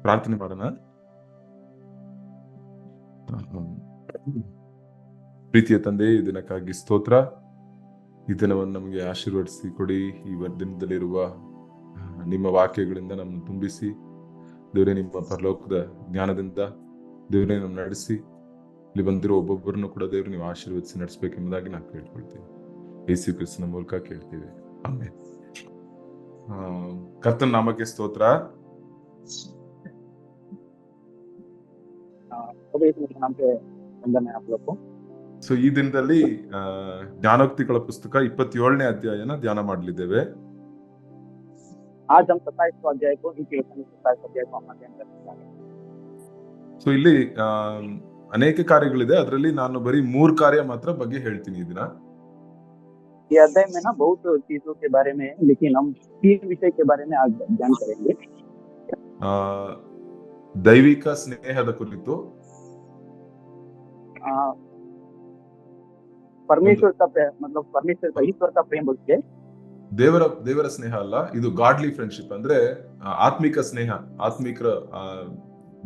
ಪ್ರಾರ್ಥನೆ ಮಾಡೋಣ. ಪ್ರೀತಿಯ ತಂದೆ, ಈ ದಿನಕ್ಕಾಗಿ ಸ್ತೋತ್ರ. ಈ ದಿನವನ್ನು ನಮಗೆ ಆಶೀರ್ವದಿಸಿ ಕೊಡಿ. ಈ ದಿನದಲ್ಲಿರುವ ನಿಮ್ಮ ವಾಕ್ಯಗಳಿಂದ ನಮ್ಮನ್ನು ತುಂಬಿಸಿ ದೇವರೇ, ನಿಮ್ಮ ಪರಲೋಕದ ಜ್ಞಾನದಿಂದ ದೇವರೇ ನಮ್ಮ ನಡೆಸಿ, ಇಲ್ಲಿ ಬಂದಿರೋ ಒಬ್ಬೊಬ್ಬರನ್ನು ಕೂಡ ದೇವರು ನೀವು ಆಶೀರ್ವದಿಸಿ ನಡೆಸಬೇಕೆಂಬುದಾಗಿ ನಾವು ಕೇಳ್ಕೊಳ್ತೀವಿ. ಯೇಸು ಕ್ರಿಸ್ತನ ಮೂಲಕ ಕೇಳ್ತೀವಿ, ಆಮೆನ್. ಕರ್ತನ ನಾಮಕ್ಕೆ ಸ್ತೋತ್ರ. ಸೊ ಈ ದಿನದಲ್ಲಿ ಜ್ಞಾನೋಕ್ತಿಗಳ ಪುಸ್ತಕ 27ನೇ ಅಧ್ಯಾಯನ ಧ್ಯಾನ ಮಾಡಲಿದ್ದೇವೆ. ಸೊ ಇಲ್ಲಿ ಅನೇಕ ಕಾರ್ಯಗಳಿದೆ, ಅದರಲ್ಲಿ ನಾನು ಬರೀ 3 ಕಾರ್ಯ ಮಾತ್ರ ಬಗ್ಗೆ ಹೇಳ್ತೀನಿ ಈ ದಿನ. ये अध्याय में ना बहुत चीजों के बारे में, लेकिन हम 3 विषय के बारे में आज ध्यान करेंगे. ದೈವಿಕ ಸ್ನೇಹದ ಕುರಿತು, परमेश्वर का मतलब परमेश्वर का ईश्वर का प्रेम बोलते हैं. ದೇವರ ಸ್ನೇಹ ಅಲ್ಲ, ಇದು ಗಾಡ್ಲಿ ಫ್ರೆಂಡ್ಶಿಪ್, ಅಂದ್ರೆ ಆತ್ಮಿಕ ಸ್ನೇಹ, ಆತ್ಮಿಕ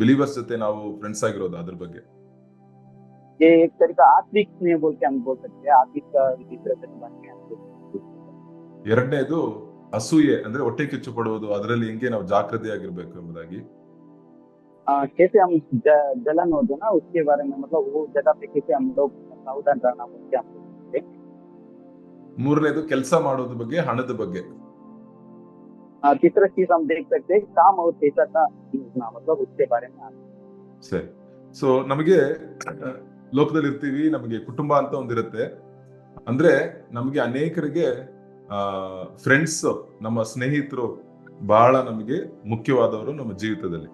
ಬಿಲೀವರ್ಸ್ ಜೊತೆ ನಾವು ಫ್ರೆಂಡ್ಸ್ ಆಗಿರೋದು, ಅದ್ರ ಬಗ್ಗೆ. ये एक तरीका आत्मिक स्नेह बोल के हम बोल सकते हैं. आत्मिक ಎರಡನೇದು ಅಸೂಯೆ, ಅಂದ್ರೆ ಹೊಟ್ಟೆ ಕಿಚ್ಚು ಪಡುವುದು, ಅದರಲ್ಲಿ ಹೆಂಗೆ ನಾವು ಜಾಗೃತಿಯಾಗಿರ್ಬೇಕು ಎಂಬುದಾಗಿ. कैसे हम जलन होते ना, उसके बारे में, मतलब वो जगह पे कैसे हम लोग सावधान रहना बोलते हैं. ಮೂರನೇದು ಕೆಲಸ ಮಾಡೋದ್ರ ಬಗ್ಗೆ, ಹಣದ ಬಗ್ಗೆ. तीसरा चीज हम देख सकते हैं काम और पैसा का यूजना, मतलब उसके बारे में. ಸರಿ. ಸೊ ನಮಗೆ ಲೋಕದಲ್ಲಿ ಇರ್ತೀವಿ, ನಮಗೆ ಕುಟುಂಬ ಅಂತ ಒಂದಿರುತ್ತೆ. ಅಂದ್ರೆ ನಮಗೆ ಅನೇಕರಿಗೆ ಫ್ರೆಂಡ್ಸ್, ನಮ್ಮ ಸ್ನೇಹಿತರು ಬಹಳ ನಮಗೆ ಮುಖ್ಯವಾದವರು ನಮ್ಮ ಜೀವಿತದಲ್ಲಿ.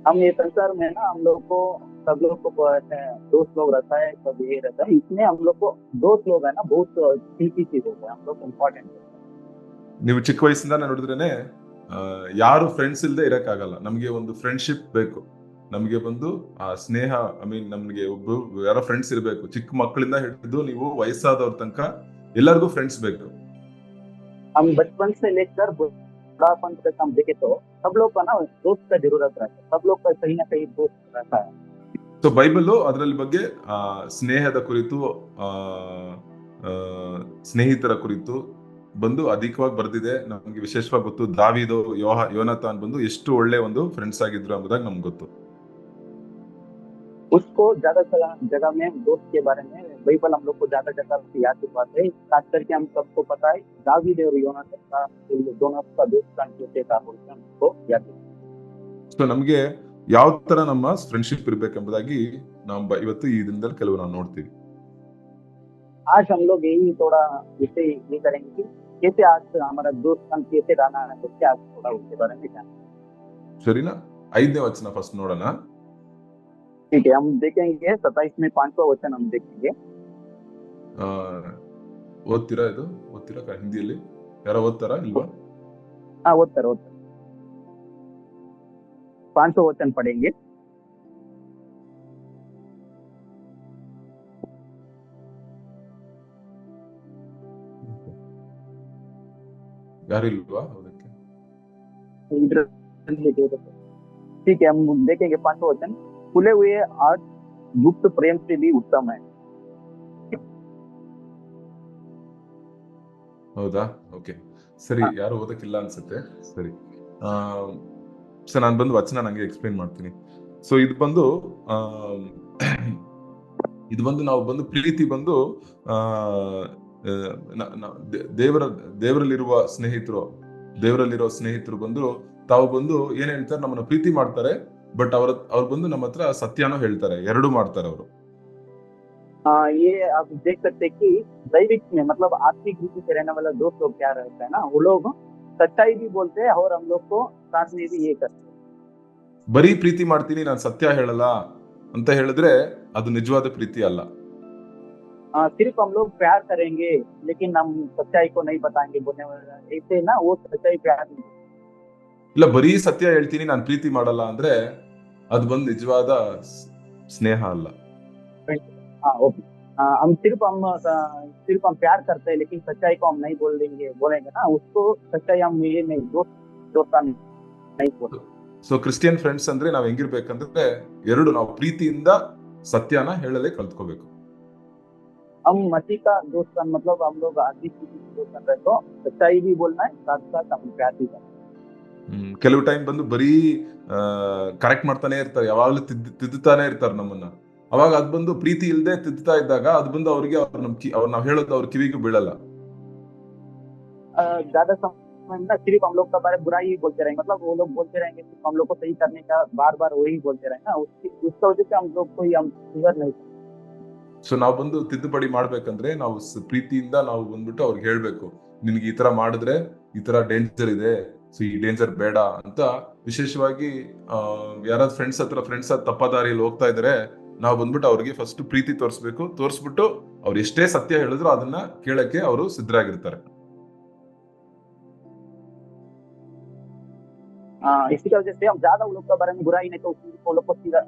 हम ये संसार में ना, हम लोग को सब लोग को दोस्त लोग रहता है, सब ये रहता है. इसमें हम लोग को दोस्त लोग है ना, बहुत कीमती चीज होता है, हम लोग इम्पोर्टेंट. ನೀವು ಚಿಕ್ಕ ವಯಸ್ಸಿಂದ ನೋಡಿದ್ರೇನೆ ಯಾರು ಫ್ರೆಂಡ್ಸ್ ಇಲ್ಲದೆ ಇರಕ್ಕಾಗಲ್ಲ. ನಮಗೆ ಒಂದು ಫ್ರೆಂಡ್ಶಿಪ್ ಬೇಕು, ನಮಗೆ ಬಂದು ಆ ಸ್ನೇಹ, ನಮ್ಗೆ ಯಾರೋ ಫ್ರೆಂಡ್ಸ್ ಇರಬೇಕು. ಚಿಕ್ಕ ಮಕ್ಕಳಿಂದ ಹಿಡಿದು ನೀವು ವಯಸ್ಸಾದವ್ರ ತನಕ ಎಲ್ಲರಿಗೂ ಫ್ರೆಂಡ್ಸ್ ಬೇಕು. हम बचपन से लेकर बुढ़ापन तक हम देखे तो सब लोग का ना दोस्त का जरूरत रहता है. सब लोग का कहीं ना कहीं दोस्त रहता है. ಸೊ ಬೈಬಲ್ ಅದರಲ್ಲಿ ಬಗ್ಗೆ ಸ್ನೇಹದ ಕುರಿತು, ಸ್ನೇಹಿತರ ಕುರಿತು ಬಂದು ಅಧಿಕವಾಗಿ ಬರ್ದಿದೆ. ನಮ್ಗೆ ವಿಶೇಷವಾಗಿ ಗೊತ್ತು, ದಾವೀದು, ಯೋನಾಥಾನ್ ಬಂದು ಎಷ್ಟು ಒಳ್ಳೆ ಒಂದು ಫ್ರೆಂಡ್ಸ್ ಆಗಿದ್ರು ಎಂಬುದಾಗಿ ನಮ್ಗೆ ಗೊತ್ತು. उसको ज्यादा जगह में दोस्त के बारे में बाइबल हम लोग को ज्यादा जगह याद दिलवाते हैं. खास करके हम सबको पता है दावीद और योनाथन का दोनों का दोस्त कैसे था बोलते हैं, हमको याद. ಸೊ ನಮ್ಗೆ ಯಾವ ತರ ನಮ್ಮ ಫ್ರೆಂಡ್ಶಿಪ್ ಇರ್ಬೇಕೆಂಬುದಾಗಿ ನಾವು ಇವತ್ತು ಈ ದಿನದಲ್ಲಿ ಕೆಲವು ನಾವು ನೋಡ್ತೀವಿ. आज हम लोग यही थोड़ा विषय ये करेंगे कि कैसे आज हमारा दोस्त कैसे रहना है, तो क्या थोड़ा उसके बारे में जाना. ಸರಿನಾ? 5ನೇ ವಚನ ಫಸ್ಟ್ ನೋಡೋಣ. ठीक है, हम देखेंगे 27 में 5वां वचन हम देखेंगे. ಓದ್ತೀರಾ? ಇದು ಓದ್ತೀರಾ ಹಿಂದಿಯಲ್ಲಿ? ಯಾರೋ ಓದ್ತಾರಾ ಇಲ್ವಾ? ಓದ್ತಾರೆ. 5वां वचन पढ़ेंगे. ಯಾರು ಇಲ್ವಾ ಓದಕ್ಕೆ? ठीक है, हम देखेंगे 5वां वचन. खुले हुए आर्ट गुप्त प्रेम से भी उत्तम है. ಹೌದಾ? ಓಕೆ, ಸರಿ. ಯಾರು ಓದಕ್ಕಿಲ್ಲ ಅನ್ಸುತ್ತೆ. ಸರಿ, ಸೊ ನಾನು ಬಂದು ವಚನ ನಂಗೆ ಎಕ್ಸ್ಪ್ಲೇನ್ ಮಾಡ್ತೀನಿ. ಸೊ ಇದು ಬಂದು ನಾವು ಬಂದು ಪ್ರೀತಿ ಬಂದು ದೇವರಲ್ಲಿರುವ ಸ್ನೇಹಿತರು ಬಂದು ತಾವು ಬಂದು ಏನ್ ಹೇಳ್ತಾರೆ, ನಮ್ಮನ್ನ ಪ್ರೀತಿ ಮಾಡ್ತಾರೆ. ಬಟ್ ಅವ್ರು ಬಂದು ನಮ್ಮ ಹತ್ರ ಸತ್ಯನೂ ಹೇಳ್ತಾರೆ, ಎರಡೂ ಮಾಡ್ತಾರೆ ಅವರು. ये आप देख सकते हैं कि दैविक में, मतलब आत्मिक रीति से रहने वाला दोस्त लोग क्या रहता है ना, वो लोग सच्चाई भी बोलते हैं और हम लोग को साथ में भी ये करते हैं. ಬರೀ ಪ್ರೀತಿ ಮಾಡ್ತೀನಿ, ನಾನು ಸತ್ಯ ಹೇಳಲ್ಲ ಅಂತ ಹೇಳಿದ್ರೆ ಅದು ನಿಜವಾದ ಪ್ರೀತಿ ಅಲ್ಲ. सिर्फ हम लोग प्यार करेंगे लेकिन हम सच्चाई को नहीं बताएंगे बोलने वाला, ऐसे ना वो सच्चाई प्यार नहीं. ಇಲ್ಲ, बरी ಸತ್ಯ ಹೇಳ್ತೀನಿ, ನಾನು ಪ್ರೀತಿ ಮಾಡಲ್ಲ ಅಂದ್ರೆ ಅದು ಬಂದು ನಿಜವಾದ ಸ್ನೇಹ ಅಲ್ಲ. हम सिर्फ हम प्यार करते हैं लेकिन सच्चाई को हम नहीं बोलेंगे ना, उसको सच्चाई हम ये नहीं दोस्ताना नहीं बोलते. ಸೊ ಕ್ರಿಸ್ಟಿಯನ್ ಫ್ರೆಂಡ್ಸ್ ಅಂದ್ರೆ ನಾವ್ ಹೆಂಗಿರ್ಬೇಕಂದ್ರೆ ಎರಡು ನಾವು ಪ್ರೀತಿಯಿಂದ ಸತ್ಯನ ಹೇಳಲೇ ಕಲ್ತ್ಕೋಬೇಕು. हम मसीह का दोस्त मतलब हम लोग आदमी की दोस्त कर रहे तो सच्चाई भी बोलना है, साथ साथ हम प्यार भी करना ಕೆಲವು ಟೈಮ್ ಬಂದು ಬರೀ ಕರೆಕ್ಟ್ ಮಾಡ್ತಾನೆ ಇರ್ತಾರೆ, ಯಾವಾಗ್ಲೂ ತಿದ್ದುತ್ತಾನೆ ಇರ್ತಾರೆ ನಮ್ಮನ್ನ. ಅವಾಗ ಅದ್ ಬಂದು ಪ್ರೀತಿ ಇಲ್ಲದೆ ತಿದ್ದುತ್ತಾ ಇದ್ದಾಗ ಅದ್ ಬಂದು ಅವ್ರಿಗೆ ಅವ್ರು ನಾವ್ ಹೇಳೋದು ಅವ್ರ ಕಿವಿಗೂ ಬೀಳಲ್ಲ. है। ज्यादा समय में ना सिर्फ हम लोग का बारे में बुरा ही बोलते रहेंगे, मतलब वो लोग बोलते रहेंगे सिर्फ हम लोग को सही करने का, बार बार वही बोलते रहेंगे ना, उसका वजह से हम लोग को ही हम सुधर नहीं सकते। ಸೊ ನಾವು ಬಂದು ತಿದ್ದುಪಡಿ ಮಾಡ್ಬೇಕಂದ್ರೆ ನಾವು ಪ್ರೀತಿಯಿಂದ ನಾವು ಬಂದ್ಬಿಟ್ಟು ಅವ್ರಿಗೆ ಹೇಳ್ಬೇಕು, ನಿನ್ಗೆ ಈ ತರ ಮಾಡಿದ್ರೆ ಈ ತರ ಡೇಂಜರ್ ಇದೆ, ಸೊ ಈ ಡೇಂಜರ್ ಬೇಡ ಅಂತ. ವಿಶೇಷವಾಗಿ ಯಾರಾದ್ರೂ ಫ್ರೆಂಡ್ಸ್ ತಪ್ಪ ದಾರಿಯಲ್ಲಿ ಹೋಗ್ತಾ ಇದಾರೆ, ನಾವು ಬಂದ್ಬಿಟ್ಟು ಅವ್ರಿಗೆ ಫಸ್ಟ್ ಪ್ರೀತಿ ತೋರಿಸ್ಬಿಟ್ಟು ಅವ್ರು ಎಷ್ಟೇ ಸತ್ಯ ಹೇಳಿದ್ರು ಅದನ್ನ ಕೇಳಕ್ಕೆ ಅವರು ಸಿದ್ಧರಾಗಿರ್ತಾರೆ. इसी की वजह से हम ज्यादा उन लोग के बारे में बुरा ही नहीं तो वो लोग को सीधा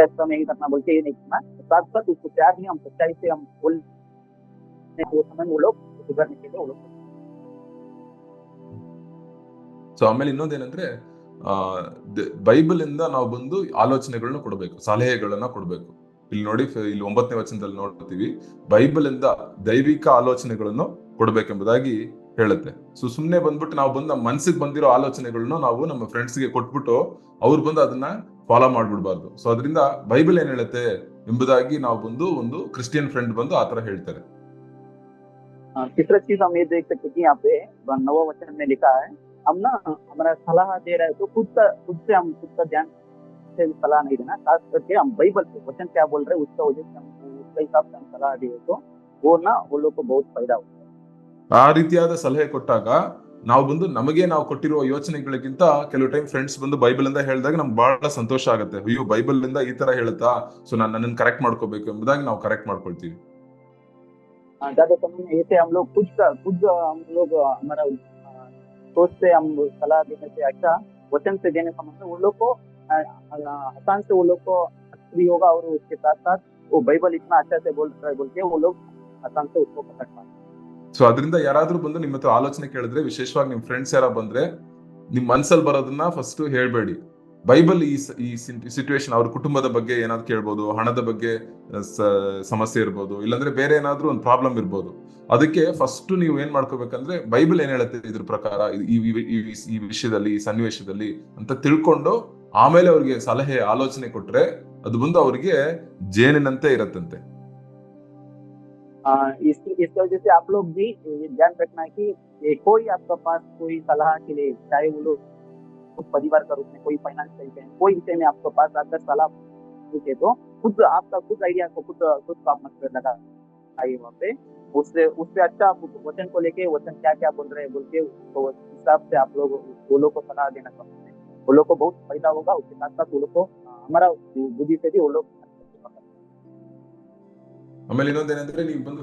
ऐसा नहीं करना बोल के ये नहीं करना, साथ साथ उसको प्यार नहीं, हम सच्चाई से हम बोलने वो समय वो लोग सुधरने के लिए वो लोग ಸೊ ಆಮೇಲೆ ಇನ್ನೊಂದೇನಂದ್ರೆ ಬೈಬಲ್ ಇಂದ ನಾವು ಬಂದು ಆಲೋಚನೆಗಳನ್ನ ಕೊಡಬೇಕು, ಸಲಹೆಗಳನ್ನ ಕೊಡಬೇಕು. ಇಲ್ಲಿ ನೋಡಿ, ಇಲ್ಲಿ 9ನೇ ವಚನದಲ್ಲಿ ನೋಡ್ತೀವಿ, ಬೈಬಲ್ ಇಂದ ದೈವಿಕ ಆಲೋಚನೆಗಳನ್ನು ಕೊಡ್ಬೇಕೆಂಬುದಾಗಿ ಹೇಳುತ್ತೆ. ಸೊ ಸುಮ್ನೆ ಬಂದ್ಬಿಟ್ಟು ನಾವು ಬಂದು ನಮ್ಮ ಮನ್ಸಿಗೆ ಬಂದಿರೋ ಆಲೋಚನೆಗಳನ್ನ ನಾವು ನಮ್ಮ ಫ್ರೆಂಡ್ಸ್ಗೆ ಕೊಟ್ಬಿಟ್ಟು ಅವ್ರು ಬಂದು ಅದನ್ನ ಫಾಲೋ ಮಾಡ್ಬಿಡ್ಬಾರ್ದು. ಸೊ ಅದರಿಂದ ಬೈಬಲ್ ಏನ್ ಹೇಳುತ್ತೆ ಎಂಬುದಾಗಿ ನಾವು ಬಂದು ಒಂದು ಕ್ರಿಸ್ಟಿಯನ್ ಫ್ರೆಂಡ್ ಬಂದು ಆತರ ಹೇಳ್ತಾರೆ. तीसरा चीज हम ये देख सकते कि यहाँ पे 9वां वचन में लिखा है, हम ना हमारा सलाह दे रहे हैं तो खुद से हम खुद का ध्यान से सलाह नहीं देना, खास करके हम बाइबल से वचन क्या बोल रहे हैं उसका वजह से हम उसके हिसाब से हम सलाह दिए तो वो ना वो लोग को बहुत फायदा होता है। ಆ ರೀತಿಯಾದ ಸಲಹೆ ಕೊಟ್ಟಾಗ ನಾವು ಬಂದು ನಾವು ಕೊಟ್ಟಿರುವ ಯೋಚನೆಗಳಿಗಿಂತ ಕೆಲವು ಟೈಮ್ ಫ್ರೆಂಡ್ಸ್ ಬಂದು ಬೈಬಲ್ ಇಂದ ಹೇಳಿದಾಗ ನಮ್ಗೆ ಬಹಳ ಸಂತೋಷ ಆಗುತ್ತೆ. ಅಯ್ಯೋ, ಬೈಬಲ್ ಇಂದ ಈ ತರ ಹೇಳುತ್ತಾ, ಸೊ ನನ್ನನ್ನು ಕರೆಕ್ಟ್ ಮಾಡ್ಕೋಬೇಕು ಎಂಬುದಾಗಿ ನಾವು ಕರೆಕ್ಟ್ ಮಾಡ್ಕೊಳ್ತೀವಿ. ज्यादा समय में ऐसे हम लोग खुद हम लोग हमारा सोच से हम सलाह देने से अच्छा वचन से देने समय में उन लोग को आसान से वो लोग को भी होगा, और उसके साथ साथ वो बाइबल इतना अच्छा से बोल के वो लोग आसान से उसको पकड़ पाए। ಸೊ ಅದರಿಂದ ಯಾರಾದ್ರೂ ಬಂದು ನಿಮ್ಮ ಹತ್ರ ಆಲೋಚನೆ ಕೇಳಿದ್ರೆ, ವಿಶೇಷವಾಗಿ ನಿಮ್ ಫ್ರೆಂಡ್ಸ್ ಯಾರ ಬಂದ್ರೆ, ನಿಮ್ ಮನ್ಸಲ್ಲಿ ಬರೋದನ್ನ ಫಸ್ಟ್ ಹೇಳ್ಬೇಡಿ. ಬೈಬಲ್ ಈ ಸಿಚುವೇಶನ್, ಅವ್ರ ಕುಟುಂಬದ ಬಗ್ಗೆ ಏನಾದ್ರು ಕೇಳ್ಬೋದು, ಹಣದ ಬಗ್ಗೆ ಸಮಸ್ಯೆ ಇರ್ಬೋದು, ಇಲ್ಲಾಂದ್ರೆ ಬೇರೆ ಏನಾದ್ರೂ ಒಂದು ಪ್ರಾಬ್ಲಮ್ ಇರ್ಬೋದು. ಅದಕ್ಕೆ ಫಸ್ಟ್ ನೀವು ಏನ್ ಮಾಡ್ಕೋಬೇಕಂದ್ರೆ, ಬೈಬಲ್ ಏನ್ ಹೇಳುತ್ತೆ ಇದ್ರ ಪ್ರಕಾರ ಈ ವಿಷಯದಲ್ಲಿ, ಈ ಸನ್ನಿವೇಶದಲ್ಲಿ ಅಂತ ತಿಳ್ಕೊಂಡು ಆಮೇಲೆ ಅವ್ರಿಗೆ ಸಲಹೆ ಆಲೋಚನೆ ಕೊಟ್ರೆ ಅದು ಬಂದು ಅವ್ರಿಗೆ ಜೇನಿನಂತೆ ಇರತ್ತಂತೆ. इसकी वजह से आप लोग भी ध्यान रखना है कि कोई आपका पास कोई सलाह के लिए, चाहे वो लोग परिवार का रूप में, कोई फाइनेंशियल है, कोई विषय में आपके पास आकर सलाह पूछे तो खुद आपका खुद आइडिया को खुद आप मत लगा आइए वहाँ पे, उससे अच्छा आप वचन को लेके वचन क्या क्या बोल रहे हैं बोल के उसको हिसाब से आप लोग वो लोग को सलाह देना सकते हैं, वो लोग को बहुत फायदा होगा। उसके साथ साथ वो लोग को हमारा बुद्धि से भी वो लोग ಆಮೇಲೆ ಇನ್ನೊಂದೇನಂದ್ರೆ, ನೀವು ಬಂದು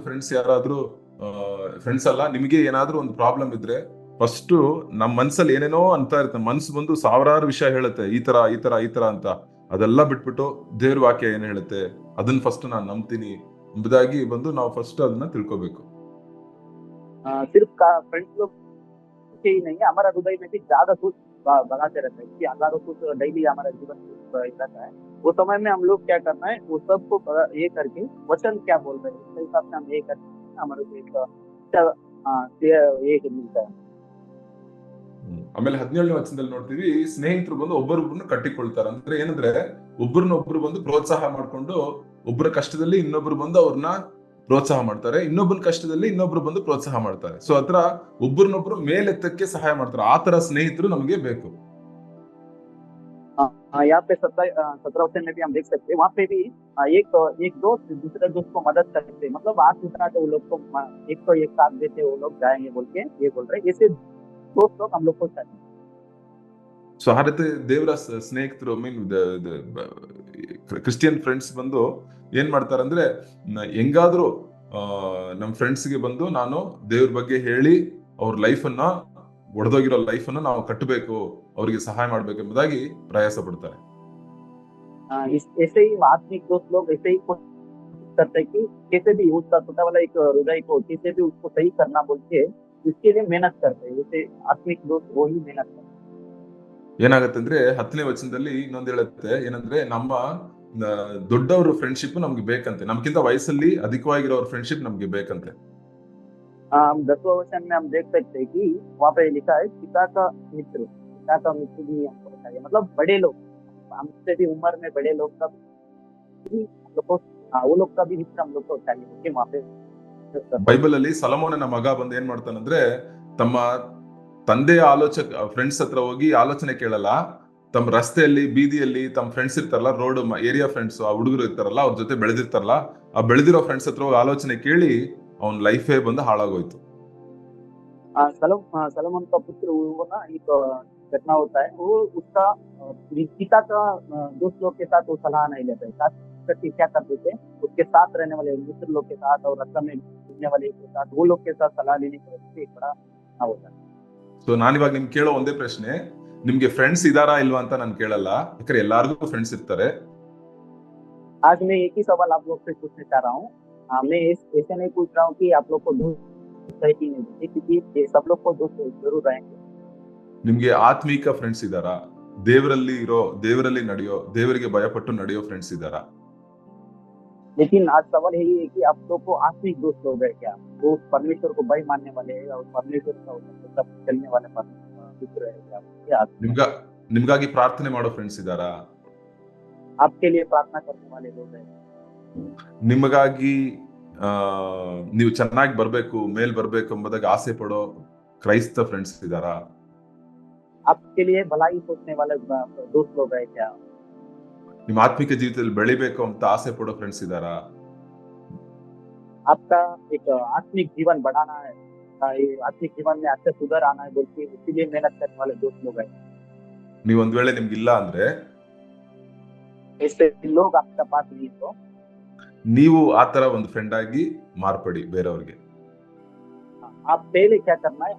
ಫ್ರೆಂಡ್ಸ್ ಅಲ್ಲ, ನಿಮಗೆ ಏನಾದ್ರೂ ಒಂದು ಪ್ರಾಬ್ಲಮ್ ಇದ್ರೆ ಫಸ್ಟ್ ನಮ್ ಮನ್ಸಲ್ಲಿ ಏನೇನೋ ಅಂತ ಇರುತ್ತೆ, ಮನ್ಸು ಬಂದು ಸಾವಿರಾರು ವಿಷಯ ಹೇಳುತ್ತೆ, ಈ ತರ ಅಂತ. ಅದೆಲ್ಲ ಬಿಟ್ಬಿಟ್ಟು ದೇವ್ರ ವಾಕ್ಯ ಏನ್ ಹೇಳುತ್ತೆ ಅದನ್ನ ಫಸ್ಟ್ ನಾನು ನಂಬ್ತೀನಿ ಎಂಬುದಾಗಿ ಬಂದು ನಾವು ಫಸ್ಟ್ ಅದನ್ನ ತಿಳ್ಕೊಬೇಕು. सिर्फ फ्रेंड्स लोग ही नहीं है, हमारा हृदय में भी ज्यादा कुछ बढ़ाते रहता है कि हजारों कुछ डेली हमारा जीवन रहता है। वो समय में हम लोग क्या करना है, वो सबको ये करके वचन क्या बोल रहे हैं उसके हिसाब से हम ये करके हमारे को एक मिलता है। ಆಮೇಲೆ 17ನೇ ವಚನದಲ್ಲಿ ನೋಡ್ತೀವಿ, ಸ್ನೇಹಿತರು ಬಂದು ಒಬ್ಬರೊಬ್ಬರನ್ನ ಕಟ್ಟಿಕೊಳ್ತಾರೆ. ಅಂದ್ರೆ ಏನಂದ್ರೆ, ಒಬ್ಬರನ್ನೊಬ್ರು ಬಂದು ಪ್ರೋತ್ಸಾಹ ಮಾಡ್ಕೊಂಡು, ಒಬ್ಬರ ಕಷ್ಟದಲ್ಲಿ ಇನ್ನೊಬ್ರು ಬಂದು ಅವ್ರನ್ನ ಪ್ರೋತ್ಸಾಹ ಮಾಡ್ತಾರೆ, ಇನ್ನೊಬ್ಬನ ಕಷ್ಟದಲ್ಲಿ ಇನ್ನೊಬ್ರು ಬಂದು ಪ್ರೋತ್ಸಾಹ ಮಾಡ್ತಾರೆ. ಸೊ ಆತರ ಒಬ್ಬರನ್ನೊಬ್ರು ಮೇಲೆತ್ತಕ್ಕೆ ಸಹಾಯ ಮಾಡ್ತಾರೆ. ಆ ತರ ಸ್ನೇಹಿತರು ನಮಗೆ ಬೇಕು. यहाँ पे 17 में भी हम देख सकते हैं, वहाँ पे भी एक दोस्त दूसरे दोस्त को मदद करते, मतलब आप उठाते वो लोग को एक साथ देते, वो लोग जाएंगे बोल के ये बोल रहे, ऐसे दोस्त लोग हम लोग को चाहिए. ಸೊ ಆ ರೀತಿ ದೇವರ ಸ್ನೇಹಿತರು, ಕ್ರಿಸ್ಟಿಯನ್ ಫ್ರೆಂಡ್ಸ್ ಬಂದು ಏನ್ ಮಾಡ್ತಾರಂದ್ರೆ, ಹೆಂಗಾದ್ರೂ ನಮ್ ಫ್ರೆಂಡ್ಸ್ಗೆ ಬಂದು ನಾನು ದೇವ್ರ ಬಗ್ಗೆ ಹೇಳಿ ಅವ್ರ ಲೈಫನ್ನ, ಒಡೆದೋಗಿರೋ ಲೈಫನ್ನು ನಾವು ಕಟ್ಟಬೇಕು, ಅವರಿಗೆ ಸಹಾಯ ಮಾಡ್ಬೇಕು ಎಂಬುದಾಗಿ ಪ್ರಯಾಸ ಪಡ್ತಾರೆ. ऐसे ही आत्मिक दोस्त लोग ऐसे ही कोशिश करते हैं कि कैसे भी उसका छोटा वाला एक हृदय को कैसे भी उसको सही करना बोल के उसके लिए मेहनत करते हैं। जैसे आत्मिक दोस्त वो ही मेहनत करते हैं। ಏನಾಗತ್ತೆ ಅಂದ್ರೆ 10ನೇ ವಚನದಲ್ಲಿ ಇನ್ನೊಂದ್ ಹೇಳುತ್ತೆ ಏನಂದ್ರೆ ನಮ್ಮ ದೊಡ್ಡವ್ರ ಫ್ರೆಂಡ್ಶಿಪ್ ನಮ್ಗೆ ಬೇಕಂತೆ, ನಮ್ಗಿಂತ ವಯಸ್ಸಲ್ಲಿ ಅಧಿಕವಾಗಿರೋರ್ ಫ್ರೆಂಡ್ಶಿಪ್ ನಮ್ಗೆ ಬೇಕಂತೆ. हम 10वां वचन में हम देख सकते हैं कि वहाँ पे लिखा है पिता का मित्र भी हमको चाहिए, मतलब बड़े लोग, हमसे भी उम्र में बड़े लोग का भी हम लोग को, हाँ, वो लोग का भी मित्र हम लोग को चाहिए कि वहाँ पे ಬೈಬಲ್ ಅಲ್ಲಿ ಸಲಮೋನನ ಮಗ ಬಂದು ಏನ್ ಮಾಡ್ತಾನಂದ್ರೆ ತಮ್ಮ ತಂದೆಯ ಫ್ರೆಂಡ್ಸ್ ಹತ್ರ ಹೋಗಿ ಆಲೋಚನೆ ಕೇಳಲ್ಲ. ತಮ್ಮ ರಸ್ತೆಯಲ್ಲಿ ಬೀದಿಯಲ್ಲಿ ತಮ್ಮ ಫ್ರೆಂಡ್ಸ್ ಇರ್ತಾರಲ್ಲ, ರೋಡ್ ಏರಿಯಾ ಫ್ರೆಂಡ್ಸ್, ಆ ಹುಡುಗರು ಇರ್ತಾರಲ್ಲ, ಅವ್ರ ಜೊತೆ ಬೆಳೆದಿರ್ತಾರಲ್ಲ, ಆ ಬೆಳೆದಿರೋ ಫ್ರೆಂಡ್ಸ್ ಹತ್ರ ಹೋಗಿ ಆಲೋಚನೆ ಕೇಳಿ ಅವ್ನ ಲೈಫೇ ಬಂದು ಹಾಳಾಗೋಯ್ತು. सलमान का पुत्र वो ना एक घटना होता है, वो उसका पिता का दोस्त लोग के साथ वो सलाह नहीं लेता है, साथ करके क्या करते थे, उसके साथ रहने वाले मित्र लोग के साथ और रास्ता में घूमने वाले के साथ, वो लोग के साथ सलाह लेने की वजह से एक बड़ा ना होता है. ಸೊ ನಾನಿವಾಗ ನಿಮ್ಗೆ ಕೇಳೋ ಒಂದೇ ಪ್ರಶ್ನೆ, ನಿಮ್ಗೆ ಫ್ರೆಂಡ್ಸ್ ಇದಾರಾ ಇಲ್ವಾ ಅಂತ ನಾನು ಕೇಳಲ್ಲ, ಯಾಕಂದ್ರೆ ಎಲ್ಲಾರ್ಗು ಫ್ರೆಂಡ್ಸ್ ಇರ್ತಾರೆ. आज मैं एक ही सवाल आप लोग से पूछना चाह रहा हूँ. मैं ऐसे नहीं पूछ रहा हूँ कि आप लोग को दोस्त है कि नहीं, क्योंकि ये सब लोग को दोस्त जरूर रहेंगे. ನಿಮ್ಗೆ ಆತ್ಮೀಕ ಫ್ರೆಂಡ್ಸ್ ಇದಾರಾ? ದೇವರಲ್ಲಿ ನಡೆಯೋ, ದೇವರಿಗೆ ಭಯಪಟ್ಟು ನಡೆಯೋ ಫ್ರೆಂಡ್ಸ್ ಇದಾರಾ? लेकिन आज सवाल यही है कि आप लोग को आत्मिक दोस्त लोग है क्या, वो परमेश्वर को भय मानने वाले और परमेश्वर का सब चलने वाले मित्र है क्या? ನಿಮ್ಗಾಗಿ ಪ್ರಾರ್ಥನೆ ಮಾಡೋ ಫ್ರೆಂಡ್ಸ್ ಇದಾರಾ? आपके लिए प्रार्थना करने वाले लोग हैं. ನಿಮಗಾಗಿ ನೀವು ಚೆನ್ನಾಗಿ ಬರ್ಬೇಕು, ಮೇಲ್ ಬರ್ಬೇಕು ಎಂಬುದಾಗಿ ಆಸೆ ಪಡೋ ಕ್ರೈಸ್ತ ಫ್ರೆಂಡ್ಸ್ ಇದಾರಾ? आपके लिए भलाई सोचने वाले दोस्त लोग है क्या? ನಿಮ್ಮ ಆತ್ಮಿಕ ಜೀವಿತದಲ್ಲಿ ಬೆಳಿಬೇಕು ಅಂತ ಆಸೆ ಪಡೋ ಫ್ರೆಂಡ್ಸ್ ಇದಾರಾ? आपका एक आत्मिक जीवन बढ़ाना है, आत्मिक जीवन में अच्छा सुधार आना है बोल के इसीलिए मेहनत करने वाले दोस्त लोग हैं. ನೀವು ಒಂದ್ ವೇಳೆ ನಿಮ್ಗಿಲ್ಲ ಅಂದ್ರೆ, ऐसे लोग आपका पास नहीं है तो ನೀವು ಆತರ ಒಂದು ಫ್ರೆಂಡ್ ಆಗಿ ಮಾರ್ಪಡಿ ಬೇರೆಯವ್ರಿಗೆ. आप पहले क्या करना है,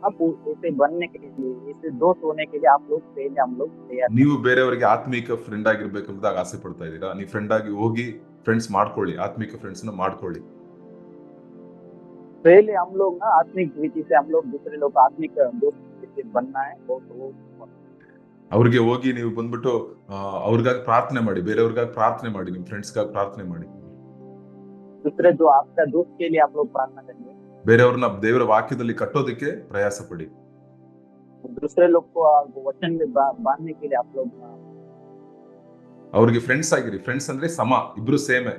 आप ऐसे बनने के लिए, ऐसे दोस्त होने के लिए आप लोग पहले हम लोग तैयार. ನೀವು ಬೇರೆಯವರಿಗೆ ಆತ್ಮಿಕ ಫ್ರೆಂಡ್ ಆಗಿರ್ಬೇಕು ಎಂಬುದಾಗಿ ಆಸೆ ಪಡ್ತಾ ಇದ್ದೀರಾ? ನೀವು ಫ್ರೆಂಡ್ ಆಗಿ ಹೋಗಿ ಫ್ರೆಂಡ್ಸ್ ಮಾಡ್ಕೊಳ್ಳಿ, ಆತ್ಮಿಕ ಫ್ರೆಂಡ್ಸ್ ನ ಮಾಡ್ಕೊಳ್ಳಿ. पहले हम लोग ना आत्मिक दृष्टि से हम लोग दूसरे लोग आत्मिक दोस्त बनना है. ಅವ್ರಿಗೆ ಹೋಗಿ ನೀವು ಬಂದ್ಬಿಟ್ಟು ಅವ್ರಿಗಾಗಿ ಪ್ರಾರ್ಥನೆ ಮಾಡಿ, ಬೇರೆಯವ್ರಿಗಾಗಿ ಪ್ರಾರ್ಥನೆ ಮಾಡಿ, ನಿಮ್ ಫ್ರೆಂಡ್ಸ್ಗಾಗಿ ಪ್ರಾರ್ಥನೆ ಮಾಡಿ. दूसरे जो आपका दोस्त के लिए आप लोग प्रार्थना करेंगे. ಬೇರೆಯವ್ರನ್ನ ದೇವರ ವಾಕ್ಯದಲ್ಲಿ ಕಟ್ಟೋದಕ್ಕೆ ಪ್ರಯಾಸ ಪಡಿ. दूसरे लोग को वचन में बांधने के लिए आप लोग ಅವ್ರಿಗೆ ಫ್ರೆಂಡ್ಸ್ ಆಗಿರಿ. ಫ್ರೆಂಡ್ಸ್ ಅಂದ್ರೆ ಸಮ, ಇಬ್ರು ಸೇಮೆ.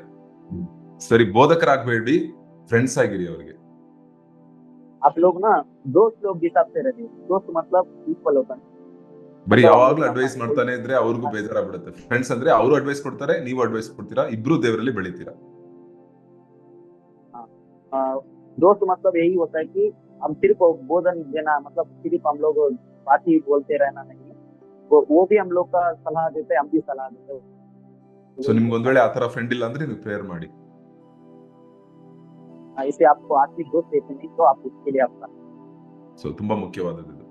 ಸರಿ, ಬೋಧಕರಾಗಬೇಡಿ, ಫ್ರೆಂಡ್ಸ್ ಆಗಿರಿ ಅವ್ರಿಗೆ. आप लोग ना दोस्त लोग हिसाब से रहिए. दोस्त मतलब इक्वल होता है. ಬರೀ ಯಾವಾಗ್ಲೂ ಅಡ್ವೈಸ್ ಮಾಡ್ತಾನೆ ಇದ್ರೆ ಅವ್ರಿಗೂ ಬೇಜಾರಾಗ್ಬಿಡುತ್ತೆ. ಫ್ರೆಂಡ್ಸ್ ಅಂದ್ರೆ ಅವರು ಅಡ್ವೈಸ್ ಕೊಡ್ತಾರೆ, ನೀವು ಅಡ್ವೈಸ್ ಕೊಡ್ತೀರಾ, ಇಬ್ರು ದೇವರಲ್ಲಿ ಬೆಳಿತೀರಾ. दोस्त मतलब यही होता है कि हम सिर्फ बोधन देना, मतलब सिर्फ हम लोग बात ही बोलते रहना नहीं, वो भी हम लोग का सलाह देते, हम भी सलाह देते. ಸೊ ನಿಮ್ಗೆ ಒಂದ್ ವೇಳೆ ಆತರ ಫ್ರೆಂಡ್ ಇಲ್ಲ ಅಂದ್ರೆ ನೀವು ಪ್ರೇಯರ್ ಮಾಡಿ. ऐसे आपको आत्मिक दोस्त देते नहीं तो आप उसके लिए आपका ಸೊ ತುಂಬಾ ಮುಖ್ಯವಾದದ್ದು ಇದು.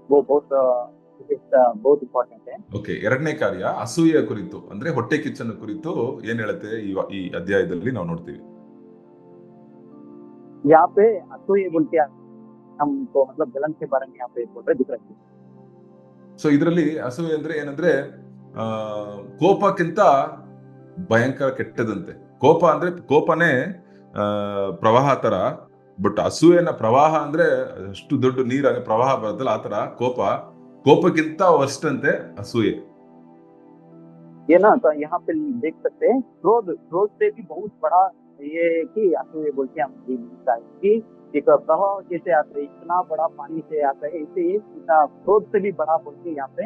वो बहुत इंपॉर्टेंट है. ಓಕೆ, ಎರಡನೇ ಕಾರ್ಯ ಅಸೂಯೆಯ ಕುರಿತು, ಅಂದ್ರೆ ಹೊಟ್ಟೆ ಕಿಚ್ಚನ ಕುರಿತು ಏನ್ ಹೇಳುತ್ತೆ ಈ ಅಧ್ಯಾಯದಲ್ಲಿ ನಾವು ನೋಡ್ತೀವಿ. यहाँ पे असूये बोल के हमको मतलब जलन के बारे में यहाँ पे बोल रहे दूसरा. ಸೊ ಇದರಲ್ಲಿ ಅಸೂಯೆ ಅಂದ್ರೆ ಏನಂದ್ರೆ ಕೋಪಕ್ಕಿಂತ ಭಯಂಕರ ಕೆಟ್ಟದಂತೆ. ಕೋಪನೇ ಪ್ರವಾಹ ತರ, ಬಟ್ ಅಸೂಯೆನ ಪ್ರವಾಹ ಅಂದ್ರೆ ಅಷ್ಟು ದೊಡ್ಡ ನೀರಾಗ ಪ್ರವಾಹ ಬರುತ್ತಲ್ಲ, ಆತರ ಕೋಪಕ್ಕಿಂತ ವರ್ಸ್ಟ್ ಅಂತೆ ಅಸೂಯೆ. ये ना तो यहाँ पे देख सकते हैं क्रोध से भी बहुत बड़ा ये कि असूये बोल के हम लिखता है कि एक प्रवाह जैसे आता है, इतना बड़ा पानी से आता है, ऐसे इतना क्रोध से भी बड़ा बोल के यहाँ पे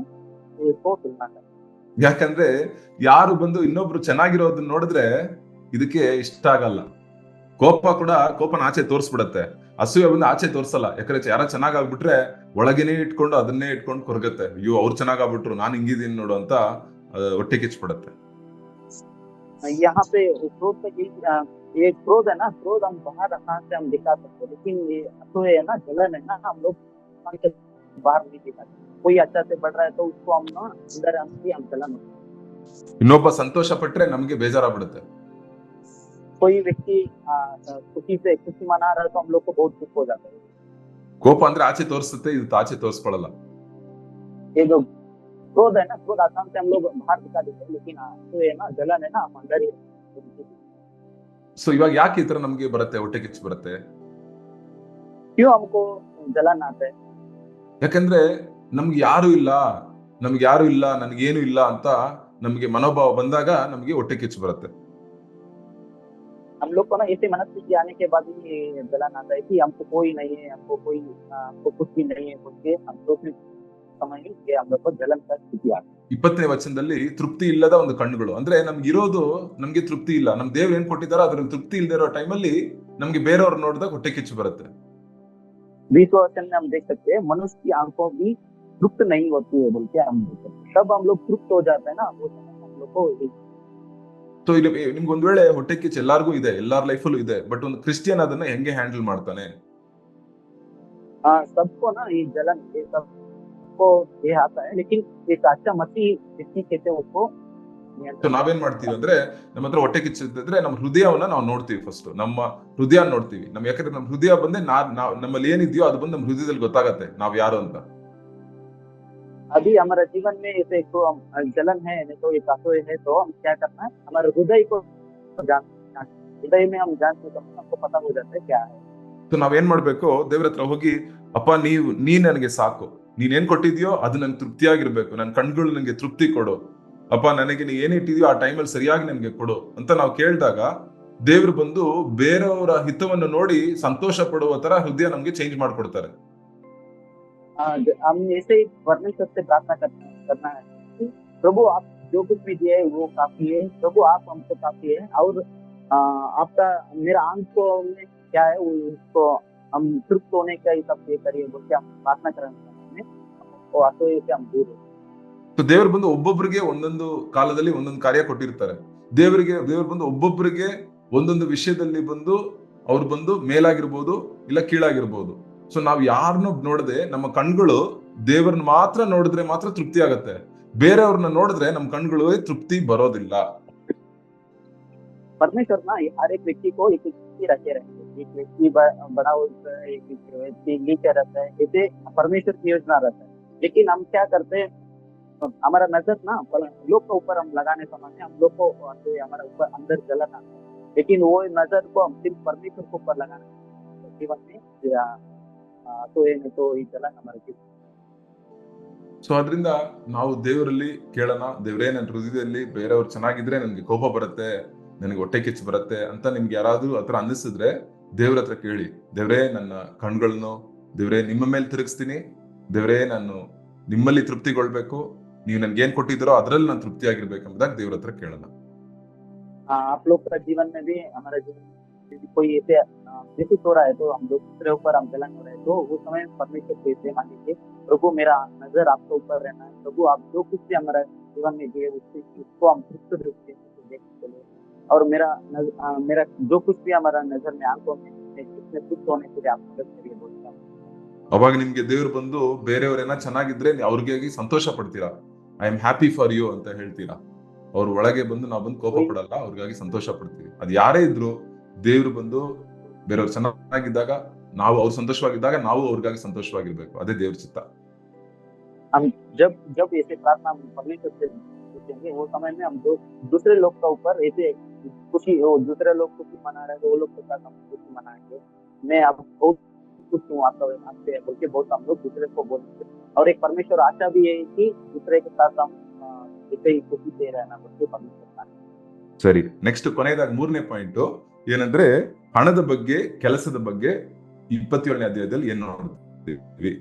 इसको तुलना कर. ಯಾಕಂದ್ರೆ ಯಾರು ಬಂದು ಇನ್ನೊಬ್ರು ಚೆನ್ನಾಗಿರೋದನ್ನ ನೋಡಿದ್ರೆ ಇದಕ್ಕೆ ಇಷ್ಟ ಆಗಲ್ಲ. ಕೋಪನ ಆಚೆ ತೋರಿಸ್ಬಿಡತ್ತೆ, ಅಸೂಯೆ ಬಂದು ಆಚೆ ತೋರ್ಸಲ್ಲ. ಯಾಕಂದ್ರೆ ಯಾರ ಚೆನ್ನಾಗಾಗ್ಬಿಟ್ರೆ ಒಳಗೇನೆ ಇಟ್ಕೊಂಡು ಅದನ್ನೇ ಇಟ್ಕೊಂಡು ಕೊರಗತ್ತೆ. ಅಯ್ಯೋ ಅವ್ರು ಚೆನ್ನಾಗಾಗ್ಬಿಟ್ರು, ನಾನು ಹಿಂಗಿದ್ದೀನಿ ನೋಡು ಅಂತ ಹೊಟ್ಟೆ ಕಿಚ್ಬಿಡತ್ತೆ. यहाँ पे क्रोध का ये क्रोध है ना, क्रोध हम बाहर आसान से हम दिखा सकते हैं, लेकिन ये असूये है ना, जलन है ना, हम लोग बाहर नहीं दिखा सकते. कोई अच्छा से बढ़ रहा है तो उसको हम ना अंदर हम जलन होता है. ಇನ್ನೊಬ್ಬ ಸಂತೋಷ ಪಟ್ರೆ ನಮ್ಗೆ ಬೇಜಾರಾಗ್ಬಿಡುತ್ತೆ. कोई व्यक्ति खुशी मना रहा है तो हम लोग को बहुत दुख हो जाता है. ಕೋಪ ಅಂದ್ರೆ ಆಚೆ ತೋರಿಸುತ್ತೆ, ಇದು ಆಚೆ ತೋರಿಸ್ಕೊಳ್ಳಲ್ಲ. ये जो क्रोध है ना, क्रोध आसाम से हम लोग बाहर दिखा देते हैं, लेकिन तो ये ना जलन है ना हम अंदर ही ಸೊ ಇವಾಗ ಯಾಕೆ ಈ ತರ ನಮ್ಗೆ ಬರುತ್ತೆ, ಹೊಟ್ಟೆ ಕಿಚ್ಚು ಬರುತ್ತೆ? क्यों हमको जलन आता है? ಯಾಕಂದ್ರೆ ನಮ್ಗೆ ಯಾರು ಇಲ್ಲ, ನನ್ಗೇನು ಇಲ್ಲ ಅಂತ ನಮ್ಗೆ ಮನೋಭಾವ ಬಂದಾಗ ನಮ್ಗೆ ಹೊಟ್ಟೆ ಕಿಚ್ಚು ಬರುತ್ತೆ. हम लोग को ना ऐसे मनस्थिति आने के बाद ही ये जलन आता है कि हमको कोई नहीं है, हमको कुछ भी नहीं है बोल के हम सोचने समय ही ये हम लोग को जलन का स्थिति आता है। 20ನೇ ವಚನದಲ್ಲಿ ತೃಪ್ತಿ ಇಲ್ಲದ ಒಂದು ಕಣ್ಣುಗಳು, ಅಂದ್ರೆ ನಮ್ಗಿರೋದು ನಮ್ಗೆ ತೃಪ್ತಿ ಇಲ್ಲ, ನಮ್ ದೇವ್ರು ಏನ್ ಕೊಟ್ಟಿದಾರೋ ಅದ್ರಲ್ಲಿ ತೃಪ್ತಿ ಇಲ್ಲದೆ ಇರೋ ಟೈಮಲ್ಲಿ ನಮ್ಗೆ ಬೇರೆಯವ್ರು ನೋಡಿದಾಗ ಹೊಟ್ಟೆ ಕಿಚ್ಚು ಬರುತ್ತೆ. 20वें वचन में हम देख सकते हैं मनुष्य की आंखों भी तृप्त नहीं होती है बोल के हम देख सकते हैं। तब हम लोग तृप्त हो जाते हैं ना, वो समय हम लोग को ಸೊ ಇಲ್ಲಿ ನಿಮ್ಗೆ ಒಂದ್ ವೇಳೆ ಹೊಟ್ಟೆ ಕಿಚ್ಚು ಎಲ್ಲಾರ್ಗೂ ಇದೆ, ಎಲ್ಲಾರ್ ಲೈಫಲ್ಲೂ ಇದೆ, ಬಟ್ ಒಂದು ಕ್ರಿಶ್ಚಿಯನ್ ಅದನ್ನ ಹೆಂಗೆ ಹ್ಯಾಂಡಲ್ ಮಾಡ್ತಾನೆ? सबको ना ये जलन ये सबको ये आता है, लेकिन एक अच्छा मसीह जिसकी कहते हैं उसको ಸೊ नियंत्रण ನಾವೇನ್ ಮಾಡ್ತೀವಿ ಅಂದ್ರೆ, ನಮ್ಮ ಹತ್ರ ಹೊಟ್ಟೆ ಕಿಚ್ಚು ಇದ್ರೆ ನಮ್ಮ ಹೃದಯವನ್ನ ನಾವು ನೋಡ್ತೀವಿ. ಫಸ್ಟ್ ನಮ್ಮ ಹೃದಯ ನೋಡ್ತೀವಿ. ಯಾಕಂದ್ರೆ ನಮ್ಮ ಹೃದಯ ಬಂದೆ ನಮ್ಮಲ್ಲಿ ಏನಿದೆಯೋ ಅದು ಬಂದು ನಮ್ಮ ಹೃದಯದಲ್ಲಿ ಗೊತ್ತಾಗತ್ತೆ ನಾವ್ ಯಾರು ಅಂತ. अभी हमारे जीवन में ऐसे तो जलन है नहीं तो एक असह्य है, तो हम क्या करना है हमारे हृदय को जानना, हृदय में हम जानते तो हमको पता हो जाता है क्या है। ಸೊ ನಾವೇನ್ ಮಾಡ್ಬೇಕು, ದೇವ್ರ ಹತ್ರ ಹೋಗಿ, ಅಪ್ಪ ನೀನ್ ನನಗೆ ಸಾಕು, ನೀನ್ ಏನ್ ಕೊಟ್ಟಿದ್ಯೋ ಅದು ನನ್ಗೆ ತೃಪ್ತಿಯಾಗಿರ್ಬೇಕು, ನನ್ ಕಣ್ಗಳು ನನಗೆ ತೃಪ್ತಿ ಕೊಡು ಅಪ್ಪ, ನನಗೆ ನೀ ಏನ್ ಇಟ್ಟಿದ್ಯೋ ಆ ಟೈಮಲ್ಲಿ ಸರಿಯಾಗಿ ನನಗೆ ಕೊಡು ಅಂತ ನಾವು ಕೇಳಿದಾಗ ದೇವ್ರು ಬಂದು ಬೇರೆಯವರ ಹಿತವನ್ನು ನೋಡಿ ಸಂತೋಷ ಪಡುವ ತರ ಹೃದಯ ನಮ್ಗೆ ಚೇಂಜ್ ಮಾಡ್ಕೊಡ್ತಾರೆ. हम ऐसे ही परमेश्वर से प्रार्थना करना है कि प्रभु आप जो कुछ भी दिए वो काफी है, प्रभु आप हमको काफी है, और आपका मेरा आंखों में क्या है वो उसको हम तृप्त होने का ही सब ये करिए बोल के हम प्रार्थना करने वो असह्य से हम दूर हो। ಸೊ ದೇವ್ರು ಬಂದು ಒಬ್ಬೊಬ್ಬರಿಗೆ ಒಂದೊಂದು ಕಾಲದಲ್ಲಿ ಒಂದೊಂದು ಕಾರ್ಯ ಕೊಟ್ಟಿರ್ತಾರೆ. ದೇವ್ರು ಬಂದು ಒಬ್ಬೊಬ್ಬರಿಗೆ ಒಂದೊಂದು ವಿಷಯದಲ್ಲಿ ಬಂದು ಅವ್ರು ಬಂದು ಮೇಲಾಗಿರ್ಬೋದು ಇಲ್ಲ ಕೀಳಾಗಿರ್ಬೋದು. ಸೊ ನಾವ್ ಯಾರನ್ನೂ ನೋಡದೆ ನಮ್ಮ ಕಣ್ಗಳು ದೇವ್ರನ್ನ ಮಾತ್ರ ನೋಡಿದ್ರೆ ಮಾತ್ರ ತೃಪ್ತಿ ಆಗತ್ತೆ. ಬೇರೆಯವ್ರನ್ನ ನೋಡಿದ್ರೆ ನಮ್ ಕಣ್ಗಳು ತೃಪ್ತಿ ಬರೋದಿಲ್ಲ. परमेश्वर ना हर एक व्यक्ति को एक व्यक्ति रखे रहेंगे, एक व्यक्ति बड़ा होता है, एक व्यक्ति नीचे रहता है, ऐसे परमेश्वर की योजना रहता है। लेकिन हम क्या करते हैं, हमारा नजर ना लोग के ऊपर हम लगाने समय में हम लोग को हमारा ऊपर अंदर जलन आता है, लेकिन वो नजर को हम सिर्फ परमेश्वर के ऊपर लगाना जीवन में तो ये नहीं तो ये जलन हमारे जीवन। ಸೊ ಅದರಿಂದ ನಾವು ದೇವರಲ್ಲಿ ಕೇಳೋಣ, ದೇವರೇ ನನ್ನ ಹೃದಯದಲ್ಲಿ ಬೇರೆಯವ್ರು ಚೆನ್ನಾಗಿದ್ರೆ ನನ್ಗೆ ಕೋಪ ಬರುತ್ತೆ, ನನಗೆ ಹೊಟ್ಟೆ ಕಿಚ್ಚು ಬರುತ್ತೆ ಅಂತ ನಿಮ್ಗೆ ಯಾರಾದ್ರೂ ಆತರ ಅನ್ನಿಸಿದ್ರೆ ದೇವ್ರ ಹತ್ರ ಕೇಳಿ, ದೇವ್ರೇ ನನ್ನ ಕಣ್ಗಳನ್ನು ದೇವ್ರೇ ನಿಮ್ಮ ಮೇಲೆ ತಿರುಗಿಸ್ತೀನಿ, ದೇವ್ರೇ ನಾನು ನಿಮ್ಮಲ್ಲಿ ತೃಪ್ತಿಗೊಳ್ಬೇಕು, ನೀವು ನನ್ಗೆ ಏನ್ ಕೊಟ್ಟಿದ್ದೀರೋ ಅದ್ರಲ್ಲಿ ನಾನು ತೃಪ್ತಿಯಾಗಿರ್ಬೇಕಂಬುದಾಗಿ ದೇವ್ರ ಹತ್ರ ಕೇಳೋಣ. आप लोग का जीवन में भी हमारा जीवन में कोई ऐसे व्यतीत हो रहा है तो हम लोग दूसरे ऊपर हम जलन हो रहे हैं, तो उस समय परमेश्वर को ऐसे मांगेंगे, प्रभु मेरा नजर आपके ऊपर रहना है, प्रभु आप जो कुछ भी हमारा जीवन में दिए उसको हम तृप्त दृष्टि से देखने के लिए, और मेरा जो कुछ भी हमारा नजर में आंखों में इसमें तृप्त होने के लिए आप मदद करिए बोलते हैं। ಅವಾಗ ನಿಮ್ಗೆ ದೇವ್ರು ಬಂದು ಬೇರೆಯವ್ರೇನ ಚೆನ್ನಾಗಿದ್ರೆ ಅವ್ರಿಗೆ ಸಂತೋಷ ಪಡ್ತೀರಾ, I am happy for you ಅಂತ ಹೇಳ್ತೀರಾ. ಅವ್ರ ಒಳಗೆ ಬಂದು ನಾವು ಬಂದು ಕೋಪ ಪಡಲ್ಲ, ಅವ್ರಿಗಾಗಿ ಸಂತೋಷ ಪಡ್ತೀವಿ. ಅದು ಯಾರೇ ಇದ್ರು ದೇವ್ರು ಬಂದು ಬೇರೆಯವ್ರು ಚೆನ್ನಾಗಿದ್ದಾಗ ನಾವು ಅವ್ರು ಸಂತೋಷವಾಗಿದ್ದಾಗ ನಾವು ಅವ್ರಿಗಾಗಿ ಸಂತೋಷವಾಗಿರ್ಬೇಕು, ಅದೇ ದೇವ್ರ ಚಿತ್ತ. हम जब ऐसे प्रार्थना परमेश्वर से पूछेंगे वो समय में हम दूसरे लोग का ऊपर ऐसे खुशी हो, दूसरे लोग खुशी मना रहे हैं तो वो लोग के साथ हम खुशी मनाएंगे, मैं अब बहुत खुश हूँ आपसे बोल के बहुत हम लोग दूसरे को बोलेंगे, और एक परमेश्वर आशा भी है कि दूसरे के साथ हम ऐसे ही खुशी से रहना बोल के परमेश्वर का। ಸರಿ, ನೆಕ್ಸ್ಟ್ ಕೊನೆಯದಾಗಿ 3ನೇ ಪಾಯಿಂಟ್ ಏನಂದ್ರೆ ಹಣದ ಬಗ್ಗೆ, ಕೆಲಸದ ಬಗ್ಗೆ 27ನೇ ಅಧ್ಯಾಯದಲ್ಲಿ ಏನ್ ನೋಡ್ತೀವಿ?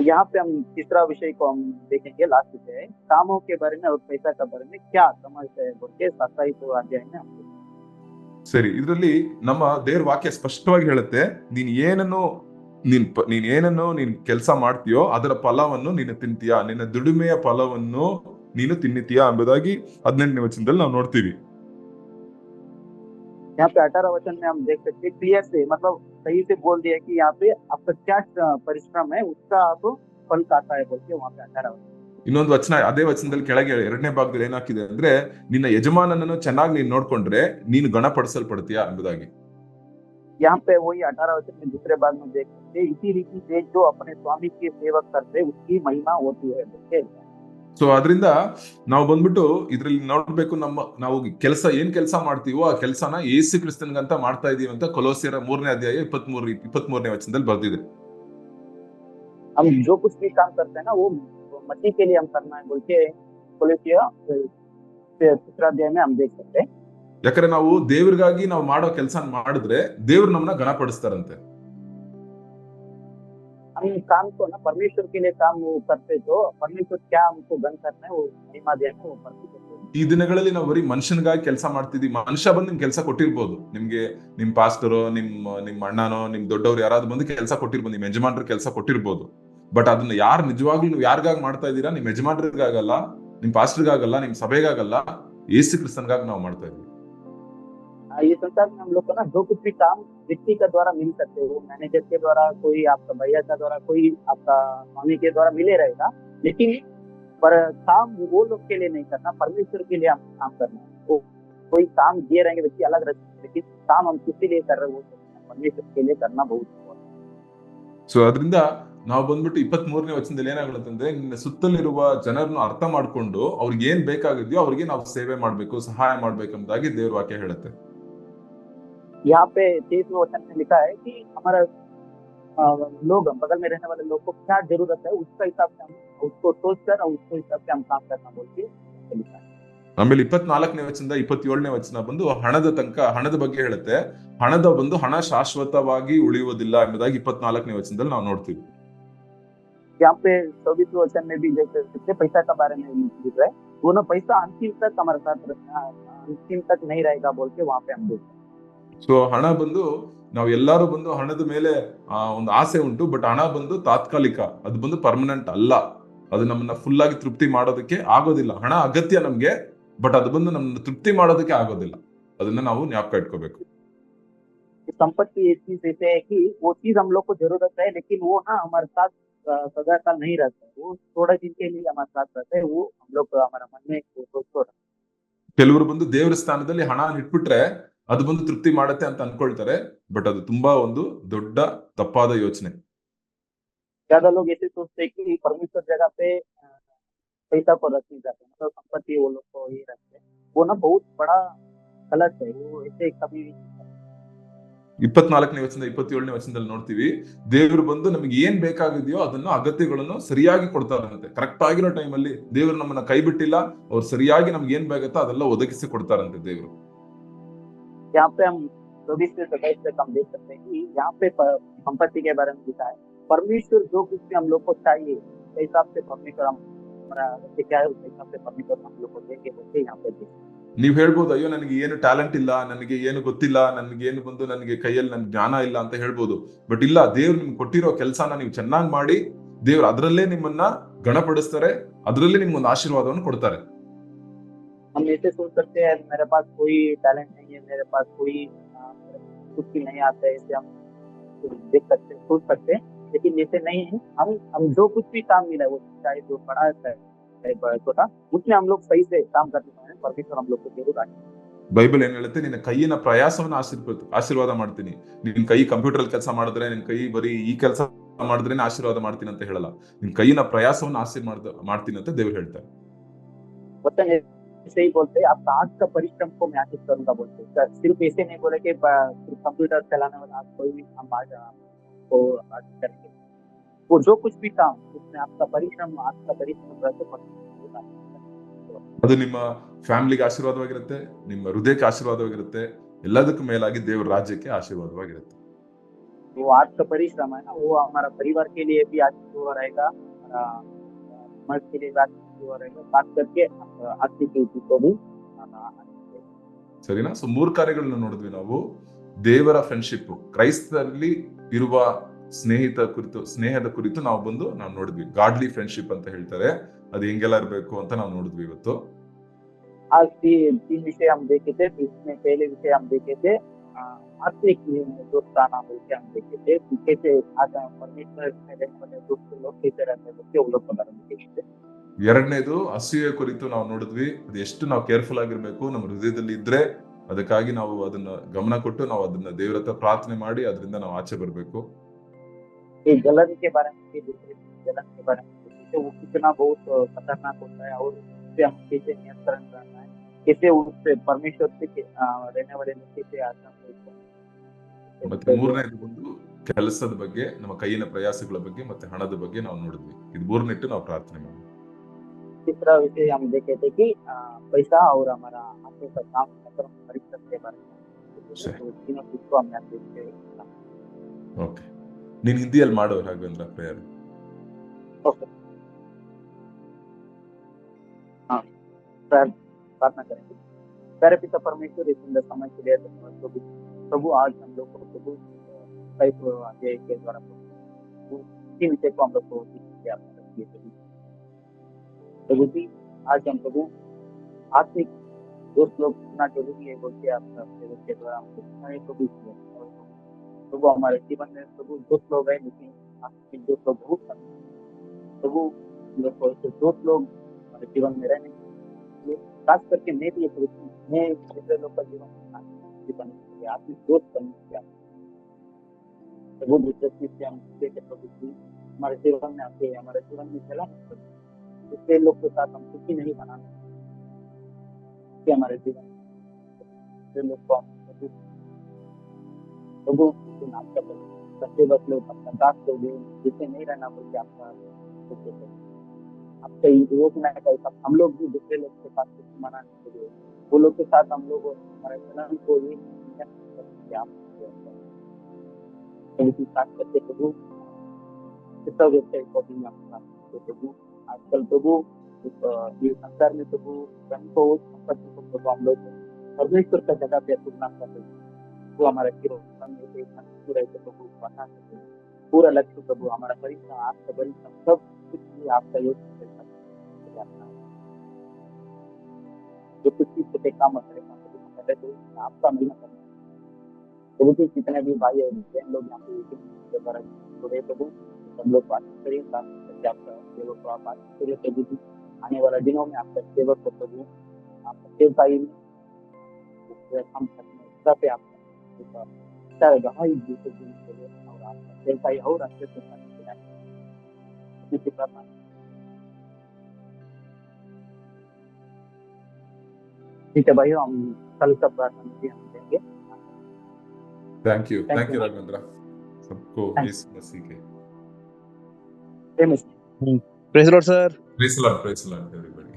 यहाँ पे हम तीसरा विषय को हम देखेंगे, लास्ट विषय है कामों के बारे में और पैसा के बारे में क्या समझते हैं बोल के 27वां अध्याय में हम ಸರಿ, ಇದರಲ್ಲಿ ನಮ್ಮ ದೇವ್ರ ವಾಕ್ಯ ಸ್ಪಷ್ಟವಾಗಿ ಹೇಳುತ್ತೆ, ನೀನ್ ಏನನ್ನು ಕೆಲಸ ಮಾಡ್ತೀಯೋ ಅದರ ಫಲವನ್ನು ನೀನು ತಿಂತೀಯಾ, ನಿನ್ನ ದುಡಿಮೆಯ ಫಲವನ್ನು ನೀನು ತಿನ್ನಿತೀಯಾ ಎಂಬುದಾಗಿ 18ನೇ ವಚನದಲ್ಲಿ ನಾವು ನೋಡ್ತೀವಿ. यहाँ पे 18 वचन में हम देख सकते हैं क्लियर से, मतलब सही से बोल दिया कि यहाँ पे आपका क्या परिश्रम है उसका आप फल खाता है बोल के वहाँ पे 18 वचन। ಇನ್ನೊಂದು ವಚನ, ಅದೇ ವಚನದಲ್ಲಿ ಕೆಳಗೆ 2ನೇ ಭಾಗದಲ್ಲಿ ಏನಾಕಿದೆ ಅಂದ್ರೆ, ನಿನ್ನ ಯಜಮಾನನನ್ನು ಚೆನ್ನಾಗಿ ನೀನು ನೋಡ್ಕೊಂಡ್ರೆ ನೀನು ಗಣಪಡಿಸಲ್ಪಡ್ತೀಯಾ ಎಂಬುದಾಗಿ. यहाँ पे वही 18 वचन में दूसरे भाग में देख सकते हैं, इसी रीति से जो अपने स्वामी के सेवक करते उसकी महिमा होती है बोल के। ಸೊ ಅದರಿಂದ ನಾವು ಬಂದ್ಬಿಟ್ಟು ಇದ್ರಲ್ಲಿ ನೋಡ್ಬೇಕು, ನಾವು ಏನ್ ಕೆಲಸ ಮಾಡ್ತೀವೋ ಆ ಕೆಲಸನ ಯೇಸು ಕ್ರಿಸ್ತನ್ಗಂತ ಮಾಡ್ತಾ ಇದೀವಿ ಅಂತ ಕೊಲೋಸ್ಯರ 3ನೇ ಅಧ್ಯಾಯ 23ನೇ ವಚನದಲ್ಲಿ ಬರ್ದಿದೆ. हम जो कुछ भी काम करते हैं ना वो मसीह के लिए हम करना है बोल के कोलोसिया 3 अध्याय में हम देख सकते हैं। ಯಾಕಂದ್ರೆ ನಾವು ದೇವ್ರಿಗಾಗಿ ನಾವು ಮಾಡೋ ಕೆಲಸ ಮಾಡಿದ್ರೆ ದೇವ್ರು ನಮ್ಮನ್ನ ಗಣಪಡಿಸ್ತಾರಂತೆ. हम काम को ना परमेश्वर के लिए काम वो करते तो परमेश्वर क्या हमको गण करना है वो महिमा देना है वो परमेश्वर को। ಈ ದಿನಗಳಲ್ಲಿ ನಾವು ಬರೀ ಮನುಷ್ಯನಿಗಾಗಿ ಕೆಲಸ ಮಾಡ್ತಿದೀವಿ. ಮನುಷ್ಯ ಬಂದು ನಿಮ್ ಕೆಲಸ ಕೊಟ್ಟಿರ್ಬೋದು, ನಿಮ್ಗೆ ನಿಮ್ ಪಾಸ್ಟರೋ ನಿಮ್ ಅಣ್ಣನೋ ನಿಮ್ ದೊಡ್ಡವ್ರು ಯಾರಾದ್ರೂ ಬಂದು ಕೆಲಸ ಕೊಟ್ಟಿರ್ಬೋದು, ನಿಮ್ ಯಜಮಾನ್ರ ಕೆಲಸ ಕೊಟ್ಟಿರ್ಬೋದು. ಬಟ್ ಅದನ್ನ ಯಾರು ನಿಜವಾಗ್ಲೂ ನೀವು ಯಾರಿಗಾಗಿ ಮಾಡ್ತಾ ಇದ್ದೀರಾ? ನಿಮ್ ಯಜಮಾನ್ರಿಗಾಗಲ್ಲ, ನಿಮ್ ಪಾಸ್ಟರ್ಗಾಗಲ್ಲ, ನಿಮ್ ಸಭೆಗಾಗಲ್ಲ, ಯೇಸು ಕ್ರಿಸ್ತನ್ಗಾಗಿ ನಾವು ಮಾಡ್ತಾ ಇದೀವಿ. ये संसार में हम लोग को ना जो कुछ भी काम व्यक्ति के द्वारा मिल सकते हो, मैनेजर के द्वारा, कोई आपका भैया के द्वारा, कोई आपका स्वामी के द्वारा मिले रहेगा, लेकिन पर काम वो लोग के लिए नहीं करना, परमेश्वर के लिए हम काम करना है। वो कोई काम दिए रहेंगे व्यक्ति अलग रहते, लेकिन काम हम किसी लिए कर रहे हो परमेश्वर के लिए करना बहुत important। ಸೊ ಅದರಿಂದ ನಾವು ಬಂದ್ಬಿಟ್ಟು 23ನೇ ವಚನದಲ್ಲಿ ಏನಾಗುತ್ತಂದ್ರೆ, ನಿನ್ನ ಸುತ್ತಲಿರುವ ಜನರನ್ನು ಅರ್ಥ ಮಾಡ್ಕೊಂಡು ಅವ್ರಿಗೆ ಏನ್ ಬೇಕಾಗಿದೆಯೋ ಅವ್ರಿಗೆ ನಾವು ಸೇವೆ ಮಾಡ್ಬೇಕು, ಸಹಾಯ ಮಾಡ್ಬೇಕಂತಾಗಿ ದೇವ್ರ ವಾಕ್ಯ ಹೇಳುತ್ತೆ. यहाँ पे 23वें वचन में लिखा है कि हमारा लोग बगल में रहने वाले लोग को क्या जरूरत है उसका हिसाब से हम उसको सोचकर और उसको हिसाब से हम काम करना बोल के लिखा है। ಆಮೇಲೆ 24ನೇ ವಚನದಿಂದ 27ನೇ ವಚನ ಬಂದು ಹಣದ ಬಗ್ಗೆ ಹೇಳುತ್ತೆ. ಹಣ ಶಾಶ್ವತವಾಗಿ ಉಳಿಯುವುದಿಲ್ಲ ಎಂಬುದಾಗಿ 24ನೇ ವಚನದಲ್ಲಿ ನಾವು ನೋಡ್ತೀವಿ. यहाँ पे 24वें वचन में भी देख सकते पैसा के बारे में लिख रहा है, वो ना पैसा अंतिम तक हमारे साथ अंतिम तक नहीं रहेगा बोल के वहां पे हम देखते हैं। ಸೊ ಹಣ ಬಂದು ನಾವು ಎಲ್ಲರೂ ಬಂದು ಹಣದ ಮೇಲೆ ಒಂದು ಆಸೆ ಉಂಟು, ಬಟ್ ಹಣ ಬಂದು ತಾತ್ಕಾಲಿಕ, ಅದು ಬಂದು ಪರ್ಮನೆಂಟ್ ಅಲ್ಲ. ಅದು ನಮ್ಮನ್ನ ಫುಲ್ ಆಗಿ ತೃಪ್ತಿ ಮಾಡೋದಕ್ಕೆ ಆಗೋದಿಲ್ಲ. ಹಣ ಅಗತ್ಯ ನಮ್ಗೆ, ಬಟ್ ಅದು ಬಂದು ನಮ್ಮನ್ನ ತೃಪ್ತಿ ಮಾಡೋದಕ್ಕೆ ಆಗೋದಿಲ್ಲ. ಅದನ್ನ ನಾವು ಜ್ಞಾಪಕ ಇಟ್ಕೋಬೇಕು. संपत्ति एक चीज ऐसे है कि वो चीज हम लोग को जरूरत है, लेकिन वो ना हमारे साथ सदा काल नहीं रहता है, वो थोड़ा दिन के लिए हमारे साथ रहता है, वो हम लोग हमारा मन में सोचो। ಕೆಲವರು ಬಂದು ದೇವರ ಸ್ಥಾನದಲ್ಲಿ ಹಣ ಇಟ್ಬಿಟ್ರೆ ಅದು ಬಂದು ತೃಪ್ತಿ ಮಾಡುತ್ತೆ ಅಂತ ಅನ್ಕೊಳ್ತಾರೆ, ಬಟ್ ಅದು ತುಂಬಾ ಒಂದು ದೊಡ್ಡ ತಪ್ಪಾದ ಯೋಚನೆ. ज्यादा लोग ऐसे सोचते हैं कि परमेश्वर जगह पे पैसा को रख नहीं जाते, मतलब संपत्ति वो लोग को ही रखते हैं, वो ना बहुत बड़ा गलत है, वो ऐसे कभी 24ನೇ ವಚನದಿಂದ 27ನೇ ವಚನದಲ್ಲಿ ನೋಡ್ತೀವಿ, ದೇವರು ಬಂದು ನಮಗೆ ಏನ್ ಬೇಕಾಗಿದೆಯೋ ಅದನ್ನ ಅಗತ್ಯಗಳನ್ನು ಸರಿಯಾಗಿ ಕೊಡ್ತಾರಂತೆ. ಕರೆಕ್ಟ್ ಆಗಿರೋ ಟೈಮಲ್ಲಿ ದೇವರು ನಮ್ಮನ್ನ ಕೈ ಬಿಟ್ಟಿಲ್ಲ, ಅವ್ರು ಸರಿಯಾಗಿ ನಮ್ಗೆ ಏನ್ ಬೇಕಾಗುತ್ತೋ ಅದೆಲ್ಲ ಒದಗಿಸಿ ಕೊಡ್ತಾರಂತೆ ದೇವರು. यहाँ पे हम 24 से 27 तक हम देख सकते हैं कि यहाँ पे संपत्ति के बारे में लिखा है, परमेश्वर जो कुछ भी हम लोग को चाहिए उस हिसाब से परमेश्वर हमारा क्या है उस हिसाब से परमेश्वर हम लोग को देंगे बोलते यहाँ पे देखते हैं। ನೀವ್ ಹೇಳ್ಬೋದು, ಅಯ್ಯೋ ನನಗೆ ಏನು ಟ್ಯಾಲೆಂಟ್ ಇಲ್ಲ, ನನಗೆ ಏನು ಗೊತ್ತಿಲ್ಲ, ನನಗೆ ಕೈಯಲ್ಲಿ ನನ್ ಜ್ಞಾನ ಇಲ್ಲ ಅಂತ ಹೇಳ್ಬೋದು. ಬಟ್ ಇಲ್ಲ, ದೇವ್ರು ನಿಮ್ಗೆ ಕೊಟ್ಟಿರೋ ಕೆಲಸನ ನೀವು ಚೆನ್ನಾಗಿ ಮಾಡಿ, ದೇವ್ರು ಅದರಲ್ಲೇ ನಿಮ್ಮನ್ನ ಗಣಪಡಿಸ್ತಾರೆ, ಅದರಲ್ಲೇ ನಿಮ್ಗೊಂದು ಆಶೀರ್ವಾದವನ್ನು ಕೊಡ್ತಾರೆ. हम ऐसे सोच सकते हैं मेरे पास कोई टैलेंट नहीं है, मेरे पास कोई कुछ भी नहीं आता है, ऐसे हम देख सकते सोच सकते हैं, लेकिन ऐसे नहीं है। हम जो कुछ भी काम मिला है वो चाहे जो बड़ा है छोटा, उसमें हम लोग सही से काम करते हैं, परमेश्वर हम लोग को जरूर आशीर्वाद। ಬೈಬಲ್ ಏನ್ ಹೇಳುತ್ತೆ, ನಿನ್ನ ಕೈಯಿನ ಪ್ರಯಾಸವನ್ನ ಆಶೀರ್ವಾದ ಮಾಡ್ತೀನಿ. ನಿನ್ ಕೈ ಕಂಪ್ಯೂಟರ್ ಕೆಲಸ ಮಾಡಿದ್ರೆ, ನಿನ್ ಕೈ ಬರೀ ಈ ಕೆಲಸ ಮಾಡಿದ್ರೇನೆ ಆಶೀರ್ವಾದ ಮಾಡ್ತೀನಿ ಅಂತ ಹೇಳಲ್ಲ, ನಿನ್ ಕೈಯಿನ ಪ್ರಯಾಸವನ್ನ ಆಶೀರ್ವಾದ ಮಾಡ್ತೀನಿ ಅಂತ ದೇವ್ರು ಹೇಳ್ತಾರೆ. वचन ऐसे ही बोलते हैं, आपका आज का परिश्रम को मैं आशीष करूंगा बोलते हैं। सिर्फ ऐसे नहीं बोले कि सिर्फ कंप्यूटर चलाने वाला आज कोई हम आज आपको आशीष करेंगे, वो जो कुछ भी काम उसमें आपका परिश्रम रहते ಅದು ನಿಮ್ಮ ಫ್ಯಾಮಿಲಿಗೆ ಆಶೀರ್ವಾದವಾಗಿರುತ್ತೆ, ನಿಮ್ಮ ಹೃದಯಕ್ಕೆ ಆಶೀರ್ವಾದವಾಗಿರುತ್ತೆ, ಎಲ್ಲದಕ್ಕೂ ಮೇಲಾಗಿ ದೇವರ ರಾಜ್ಯಕ್ಕೆ ಆಶೀರ್ವಾದವಾಗಿರುತ್ತೆ. वो आज का परिश्रम है ना, वो हमारा परिवार के लिए भी आशीष हुआ रहेगा, हमारा समाज के लिए भी आशीष हुआ रहेगा, खास करके आपकी पीढ़ी को भी। ಸರಿನಾ? ಸೊ 3 ಕಾರ್ಯಗಳನ್ನ ನೋಡಿದ್ವಿ ನಾವು. ದೇವರ ಫ್ರೆಂಡ್ಶಿಪ್, ಕ್ರೈಸ್ತರಲ್ಲಿ ಇರುವ ಸ್ನೇಹದ ಕುರಿತು ನಾವು ನೋಡಿದ್ವಿ. ಗಾಡ್ಲಿ ಫ್ರೆಂಡ್ಶಿಪ್ ಅಂತ ಹೇಳ್ತಾರೆ, ಅದು ಹೆಂಗೆಲ್ಲ ಇರಬೇಕು ಅಂತ ನಾವು ನೋಡಿದ್ವಿ ಇವತ್ತು. आज 3 विषय हम देखे थे। इसमें पहले विषय हम देखे थे आत्मिक दोस्ताना बोलके हम देखे थे, कैसे आज परमेश्वर में रहने वाले दोस्त लोग कैसे रहते हैं वो लोग के बारे में देखे थे। ಎರಡನೇದು ಅಸೂಯೆ ಕುರಿತು ನಾವು ನೋಡಿದ್ವಿ. ಅದು ಎಷ್ಟು ನಾವು ಕೇರ್ಫುಲ್ ಆಗಿರ್ಬೇಕು, ನಮ್ಮ ಹೃದಯದಲ್ಲಿ ಇದ್ರೆ ಅದಕ್ಕಾಗಿ ನಾವು ಅದನ್ನ ಗಮನ ಕೊಟ್ಟು ನಾವು ಅದನ್ನ ದೇವರ ಹತ್ರ ಪ್ರಾರ್ಥನೆ ಮಾಡಿ ಅದರಿಂದ ನಾವು ಆಚೆ ಬರಬೇಕು. ये जलन के बारे में भी दूसरे जलन के बारे में तो वो कितना बहुत खतरनाक होता है और उससे हम कैसे नियंत्रण करना है, कैसे उससे परमेश्वर से रहने वाले लोग कैसे आत्मा ಮತ್ತೆ ಮೂರನೇದು ಬಂದು ಕೆಲಸದ ಬಗ್ಗೆ, ನಮ್ಮ ಕೈಯಿನ ಪ್ರಯಾಸಗಳ ಬಗ್ಗೆ ಮತ್ತೆ ಹಣದ ಬಗ್ಗೆ ನಾವು ನೋಡಿದ್ವಿ. ಇದು ಮೂರನಿಟ್ಟು ನಾವು ಪ್ರಾರ್ಥನೆ ಮಾಡಿ. तीसरा विषय हम देखे थे कि पैसा और हमारा हाथों का काम मतलब परिश्रम के बारे में, तो तीनों चीज को हमने देखते हैं. ಓಕೆ, ನೀನ್ ಹಿಂದಿಯಲ್ಲಿ ಮಾಡೋ ರಾಘವೇಂದ್ರ ಪ್ರೇಯರ್. ओके, हाँ, प्रार्थना करेंगे. प्यारे पिता परमेश्वर, इस सुंदर समय के लिए धन्यवाद प्रभु. प्रभु आज हम लोग को प्रभु कई अध्याय के द्वारा प्रभु इसी विषय को हम लोग को रखिए प्रभु जी. आज हम प्रभु आत्मिक दोस्त लोग इतना जरूरी है बोल के आपका सेवक के द्वारा हमको सिखाए प्रभु. प्रभु हमारे जीवन में प्रभु दोस्त लोग हैं, लेकिन आत्मिक दोस्त लोग बहुत कम हैं. प्रभु लोग को ऐसे दोस्त लोग हमारे जीवन में रहने के लिए, खास करके मैं भी एक व्यक्ति, मैं दूसरे लोग का जीवन आत्मिक दोस्त बनने के लिए प्रभु दिलचस्पी से हम देखे प्रभु जी हमारे जीवन में आते हैं, हमारे जीवन में चला दूसरे लोग के साथ हम सुखी नहीं बनाना कि हमारे जीवन दूसरे लोग को हम प्रभु नाम कर सच्चे बस लोग अपना दास को भी जिससे नहीं रहना बोलते आपका आपका रोकना है. हम लोग भी दूसरे लोग के साथ सुखी मनाने के लिए वो लोग के साथ हम लोग हमारे जन्म को भी खास करके प्रभु प्रभु आजकल प्रभु ये संसार में प्रभु धन को संपत्ति को प्रभु हम लोग परमेश्वर का जगह पे तुलना कर रहे हैं. वो हमारे जीवन में पूरा प्रभु बना सकते हैं. पूरा लक्ष्य प्रभु हमारा परिश्रम आपका परिश्रम सब कुछ भी आपका योजना जो कुछ भी छोटे काम करेगा पहले तो आपका मेहनत करना. प्रभु जी जितने भी भाई और बहन लोग यहाँ पे जुड़े प्रभु सब लोग बात करिए, आपका सेवक को आप बात करिए प्रभु जी. आने वाला दिनों में आपका सेवक को प्रभु आपका सेवकाई में हम सब पे आपका गवाही दूसरे दिन के लिए और आपका सेवकाई और अच्छे से करने की प्रार्थना. ठीक है भाइयों, हम कल का प्रार्थना भी हम देंगे. Thank you Raghavendra. सबको यीशु मसीह के प्रेम से. Praise Lord sir. Praise Lord everybody.